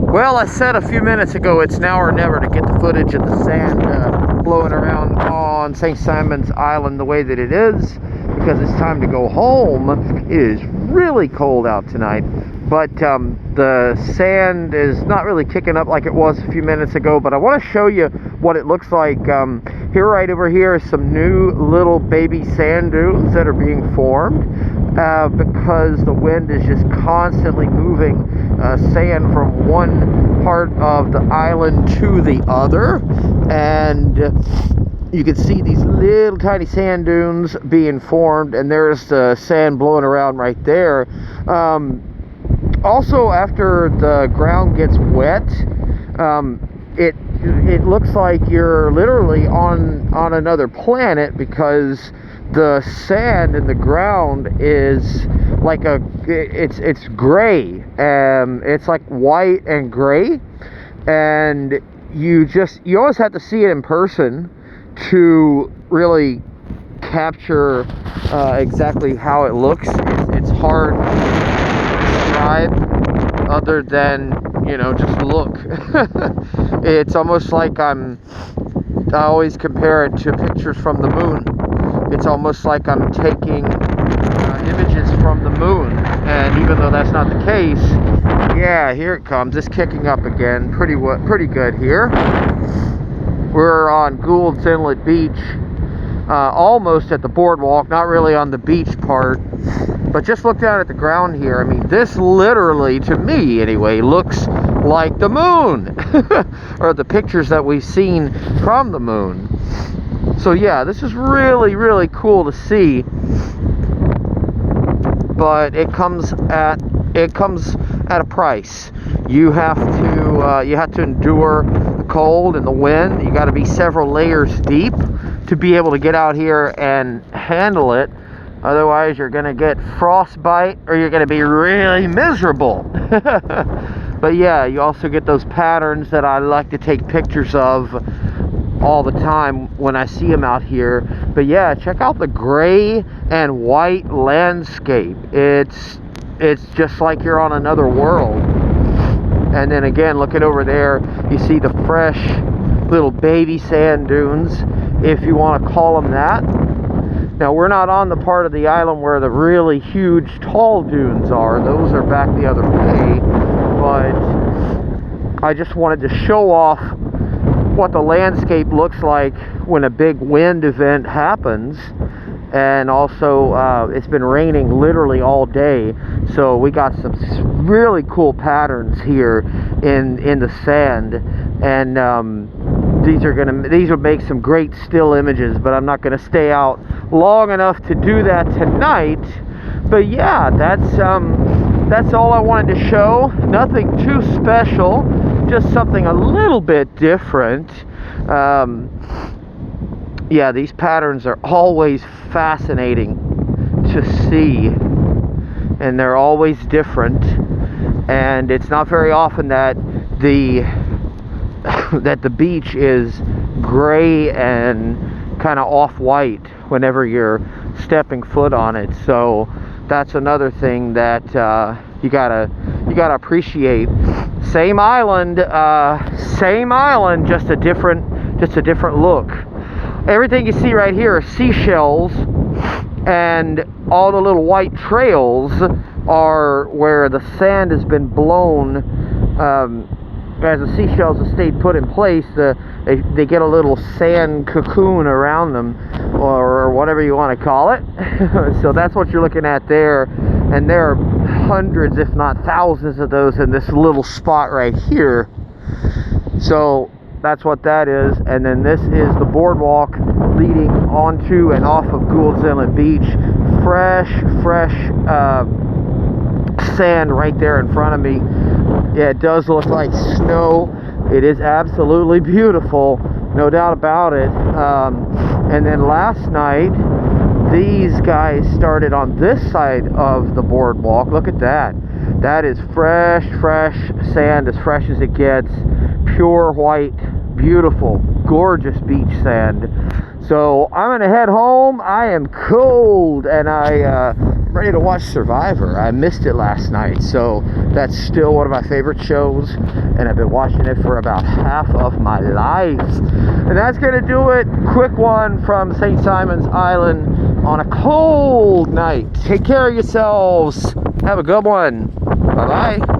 Well, I said a few minutes ago it's now or never to get the footage of the sand blowing around on St. Simon's Island the way that it is, because it's time to go home. It is really cold out tonight, but the sand is not really kicking up like it was a few minutes ago. But I want to show you what it looks like. Here, right over here, is some new little baby sand dunes that are being formed because the wind is just constantly moving sand from one part of the island to the other, and you can see these little tiny sand dunes being formed, and there's the sand blowing around right there. Also, after the ground gets wet, it looks like you're literally on another planet, because the sand in the ground is like it's gray, and it's like white and gray, and you always have to see it in person to really capture exactly how it looks. It's hard to describe other than, just look. It's almost like I always compare it to pictures from the moon. It's almost like I'm taking images from the moon, and even though that's not the case, yeah, here it comes. It's kicking up again. Pretty good here. We're on Gould's Inlet Beach, almost at the boardwalk, not really on the beach part, but just look down at the ground here. I mean, this literally, to me anyway, looks like the moon, or the pictures that we've seen from the moon. So yeah, this is really, really cool to see, but it comes at a price. You have to endure the cold and the wind. You got to be several layers deep to be able to get out here and handle it. Otherwise, you're going to get frostbite, or you're going to be really miserable. But yeah, you also get those patterns that I like to take pictures of all the time when I see them out here. But yeah, check out the gray and white landscape. It's just like you're on another world. And then again, looking over there, you see the fresh little baby sand dunes, if you want to call them that. Now, we're not on the part of the island where the really huge tall dunes are. Those are back the other way. But I just wanted to show off what the landscape looks like when a big wind event happens. And also, it's been raining literally all day, so we got some really cool patterns here in the sand. And these will make some great still images, but I'm not going to stay out long enough to do that tonight. But yeah, that's all I wanted to show. Nothing too special, just something a little bit different. Yeah, these patterns are always fascinating to see, and they're always different. And it's not very often that the beach is gray and kind of off-white whenever you're stepping foot on it. So that's another thing that you gotta appreciate. Same island, just a different look. Everything you see right here are seashells, and all the little white trails are where the sand has been blown. As the seashells have stayed put in place, they get a little sand cocoon around them, or whatever you want to call it. So that's what you're looking at there, and there are hundreds, if not thousands, of those in this little spot right here. So that's what that is. And then this is the boardwalk leading onto and off of Gould's Inlet Beach. Fresh sand right there in front of me. Yeah, it does look like snow. It is absolutely beautiful, no doubt about it. And then last night, these guys started on this side of the boardwalk. Look at that. That is fresh sand, as fresh as it gets. Pure white, beautiful, gorgeous beach sand. So I'm gonna head home. I am cold, and I ready to watch Survivor. I missed it last night, so that's still one of my favorite shows, and I've been watching it for about half of my life. And that's gonna do it. Quick one from St. Simon's Island on a cold night. Take care of yourselves. Have a good one. Bye-bye.